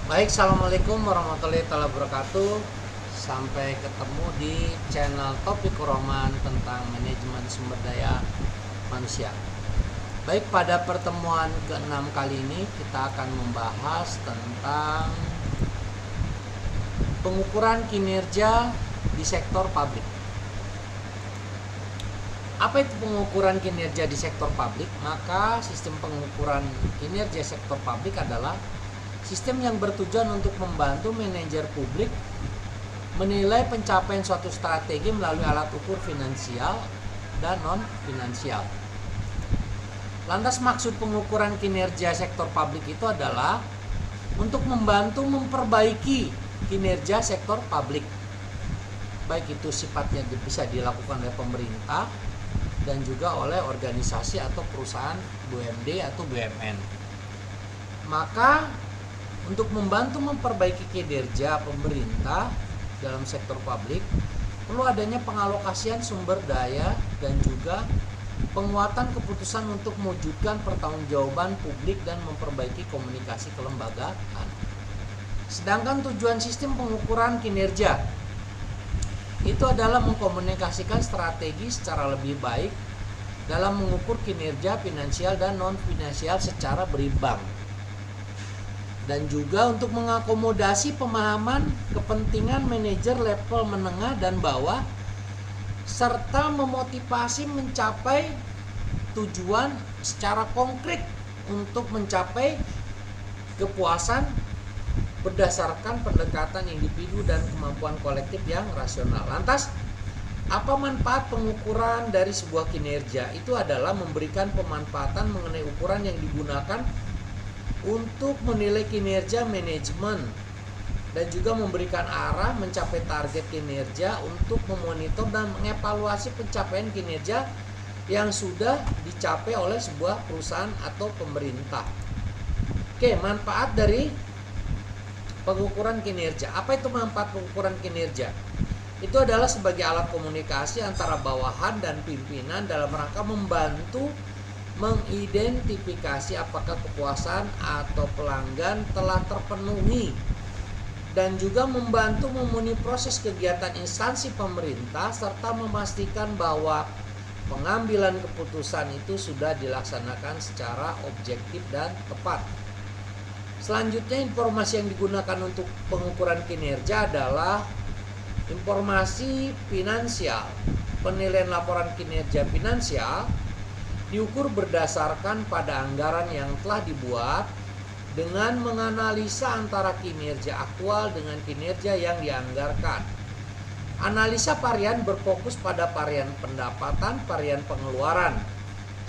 Baik, assalamualaikum warahmatullahi wabarakatuh. Sampai ketemu di channel Topik Roman tentang manajemen sumber daya manusia. Baik, pada pertemuan ke-6 kali ini kita akan membahas tentang pengukuran kinerja di sektor publik. Apa itu pengukuran kinerja di sektor publik? Maka sistem pengukuran kinerja sektor publik adalah sistem yang bertujuan untuk membantu manajer publik menilai pencapaian suatu strategi melalui alat ukur finansial dan non-finansial. Lantas maksud pengukuran kinerja sektor publik itu adalah untuk membantu memperbaiki kinerja sektor publik. Baik itu sifatnya bisa dilakukan oleh pemerintah dan juga oleh organisasi atau perusahaan BUMD atau BUMN. Maka untuk membantu memperbaiki kinerja pemerintah dalam sektor publik, perlu adanya pengalokasian sumber daya dan juga penguatan keputusan untuk mewujudkan pertanggungjawaban publik dan memperbaiki komunikasi kelembagaan. Sedangkan tujuan sistem pengukuran kinerja itu adalah mengkomunikasikan strategi secara lebih baik dalam mengukur kinerja finansial dan non-finansial secara berimbang. Dan juga untuk mengakomodasi pemahaman kepentingan manajer level menengah dan bawah serta memotivasi mencapai tujuan secara konkret untuk mencapai kepuasan berdasarkan pendekatan individu dan kemampuan kolektif yang rasional. Lantas, apa manfaat pengukuran dari sebuah kinerja? Itu adalah memberikan pemanfaatan mengenai ukuran yang digunakan untuk menilai kinerja manajemen dan juga memberikan arah mencapai target kinerja untuk memonitor dan mengevaluasi pencapaian kinerja yang sudah dicapai oleh sebuah perusahaan atau pemerintah. Oke, manfaat dari pengukuran kinerja. Apa itu manfaat pengukuran kinerja? Itu adalah sebagai alat komunikasi antara bawahan dan pimpinan dalam rangka membantu mengidentifikasi apakah kepuasan atau pelanggan telah terpenuhi dan juga membantu memenuhi proses kegiatan instansi pemerintah serta memastikan bahwa pengambilan keputusan itu sudah dilaksanakan secara objektif dan tepat. Selanjutnya, informasi yang digunakan untuk pengukuran kinerja adalah informasi finansial. Penilaian laporan kinerja finansial diukur berdasarkan pada anggaran yang telah dibuat dengan menganalisa antara kinerja aktual dengan kinerja yang dianggarkan. Analisa varian berfokus pada varian pendapatan, varian pengeluaran.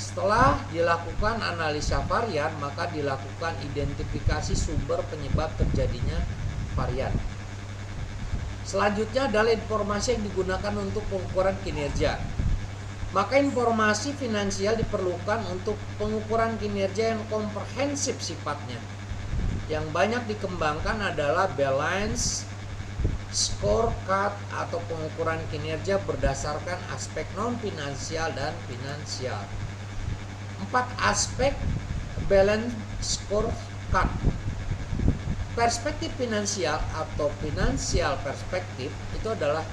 Setelah dilakukan analisa varian, maka dilakukan identifikasi sumber penyebab terjadinya varian. Selanjutnya adalah informasi yang digunakan untuk pengukuran kinerja. Maka informasi finansial diperlukan untuk pengukuran kinerja yang komprehensif sifatnya. Yang banyak dikembangkan adalah balance, scorecard atau pengukuran kinerja berdasarkan aspek non-finansial dan finansial. 4 aspek balance scorecard. Perspektif finansial atau financial perspektif itu adalah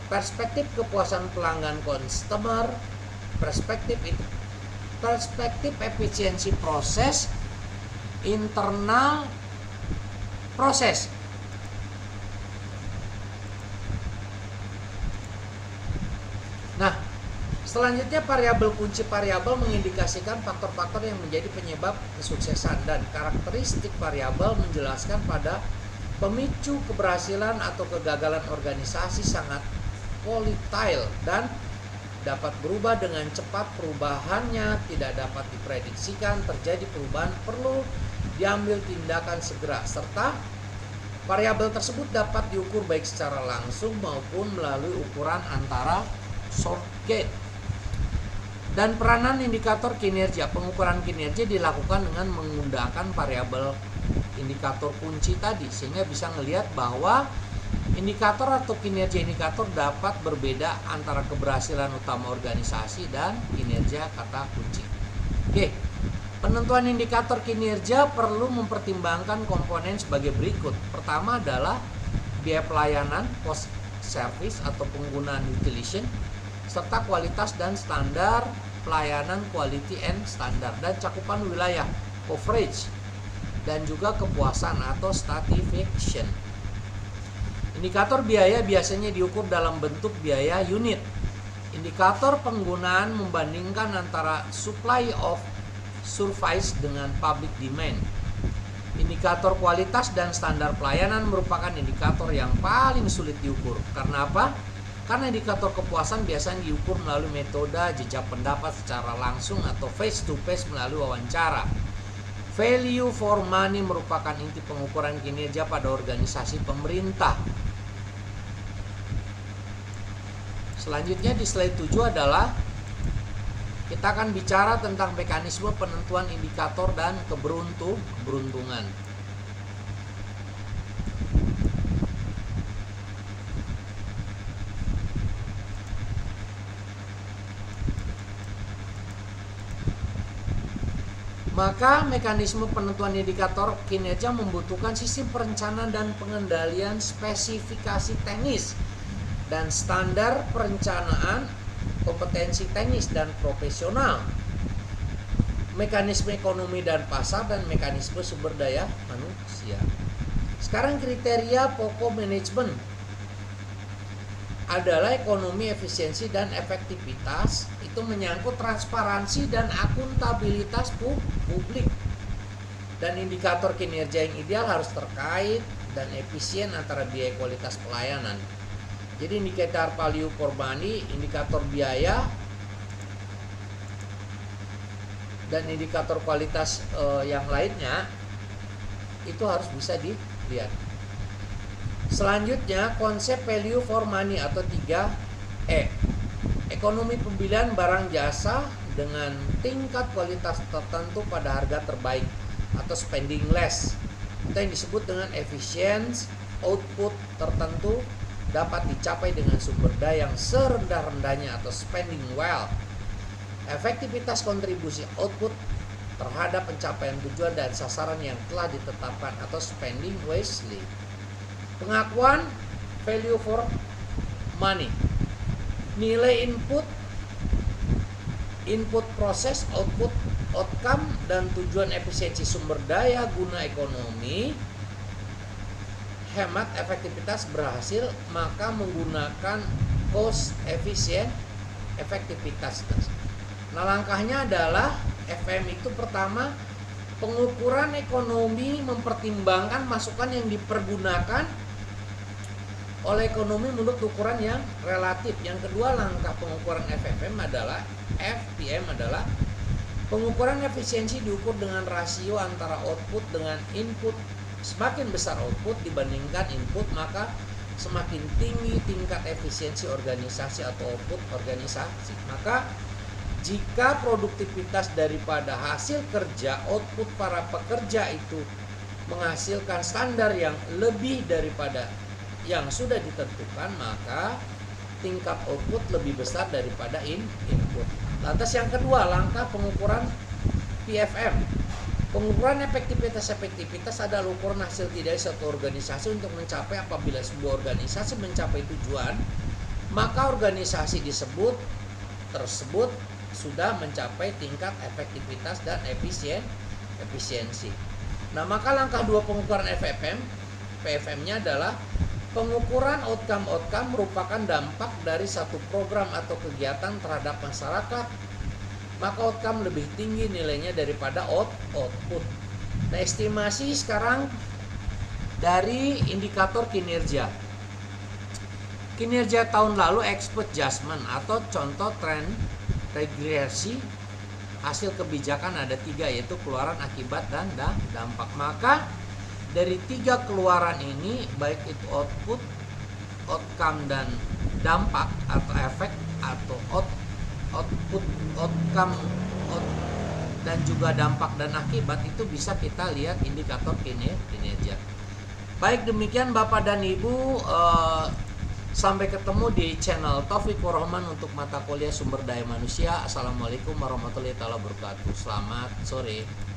perspektif kepuasan pelanggan customer, perspektif efisiensi proses, internal proses. Nah, selanjutnya variabel kunci variabel mengindikasikan faktor-faktor yang menjadi penyebab kesuksesan dan karakteristik variabel menjelaskan pada pemicu keberhasilan atau kegagalan organisasi sangat volatile dan dapat berubah dengan cepat. Perubahannya tidak dapat diprediksikan, terjadi perubahan perlu diambil tindakan segera, serta variabel tersebut dapat diukur baik secara langsung maupun melalui ukuran antara shortcut. Dan peranan indikator kinerja. Pengukuran kinerja dilakukan dengan menggunakan variabel indikator kunci tadi, sehingga bisa melihat bahwa indikator atau kinerja indikator dapat berbeda antara keberhasilan utama organisasi dan kinerja kata kunci. Oke, Penentuan indikator kinerja perlu mempertimbangkan komponen sebagai berikut. Pertama adalah biaya pelayanan, cost service atau penggunaan utilization, serta kualitas dan standar pelayanan, quality and standar, dan cakupan wilayah, coverage, dan juga kepuasan atau satisfaction. Indikator biaya biasanya diukur dalam bentuk biaya unit. Indikator penggunaan membandingkan antara supply of service dengan public demand. Indikator kualitas dan standar pelayanan merupakan indikator yang paling sulit diukur. Karena apa? Karena indikator kepuasan biasanya diukur melalui metode jejak pendapat secara langsung atau face to face melalui wawancara. Value for money merupakan inti pengukuran kinerja pada organisasi pemerintah. Selanjutnya di slide 7 adalah kita akan bicara tentang mekanisme penentuan indikator dan keberuntungan. Maka mekanisme penentuan indikator kinerja membutuhkan sistem perencanaan dan pengendalian spesifikasi teknis dan standar perencanaan, kompetensi teknis dan profesional, mekanisme ekonomi dan pasar, dan mekanisme sumber daya manusia. Sekarang kriteria pokok manajemen adalah ekonomi, efisiensi, dan efektivitas. Itu menyangkut transparansi dan akuntabilitas publik. Dan indikator kinerja yang ideal harus terkait dan efisien antara biaya kualitas pelayanan. Jadi indikator value for money, indikator biaya, dan indikator kualitas yang lainnya itu harus bisa dilihat. Selanjutnya konsep value for money atau 3E. Ekonomi pembelian barang jasa dengan tingkat kualitas tertentu pada harga terbaik atau spending less. Itu yang disebut dengan efficiency. Output tertentu dapat dicapai dengan sumber daya yang serendah-rendahnya atau spending well. Efektivitas kontribusi output terhadap pencapaian tujuan dan sasaran yang telah ditetapkan atau spending wisely. Pengakuan value for money. Nilai input proses, output outcome, dan tujuan efisiensi sumber daya guna ekonomi hemat efektivitas berhasil, maka menggunakan cost efisien efektivitas. Nah, langkahnya adalah FM itu pertama, pengukuran ekonomi mempertimbangkan masukan yang dipergunakan oleh ekonomi menurut ukuran yang relatif. Yang kedua, langkah pengukuran FFM adalah FPM adalah pengukuran efisiensi diukur dengan rasio antara output dengan input. Semakin besar output dibandingkan input, maka semakin tinggi tingkat efisiensi organisasi atau output organisasi. Maka jika produktivitas daripada hasil kerja, output para pekerja itu menghasilkan standar yang lebih daripada yang sudah ditentukan, maka tingkat output lebih besar daripada input. Lantas yang kedua, langkah pengukuran PFM. Pengukuran efektivitas adalah ukuran hasil tidak satu organisasi untuk mencapai. Apabila sebuah organisasi mencapai tujuan, maka organisasi tersebut sudah mencapai tingkat efektivitas dan efisiensi. Nah, maka langkah dua pengukuran PFM-nya adalah pengukuran outcome merupakan dampak dari satu program atau kegiatan terhadap masyarakat. Maka outcome lebih tinggi nilainya daripada output. Nah, estimasi sekarang dari indikator kinerja. Kinerja tahun lalu expert judgment atau contoh tren regresi hasil kebijakan ada 3, yaitu keluaran, akibat, dan dampak. Maka dari 3 keluaran ini, baik itu output, outcome, dan dampak atau efek atau output, outcome, dan juga dampak dan akibat, itu bisa kita lihat indikator kinerja. Baik, demikian Bapak dan Ibu Sampai ketemu di channel Taufik Warahman untuk mata kuliah sumber daya manusia. Assalamualaikum warahmatullahi wabarakatuh. Selamat sore.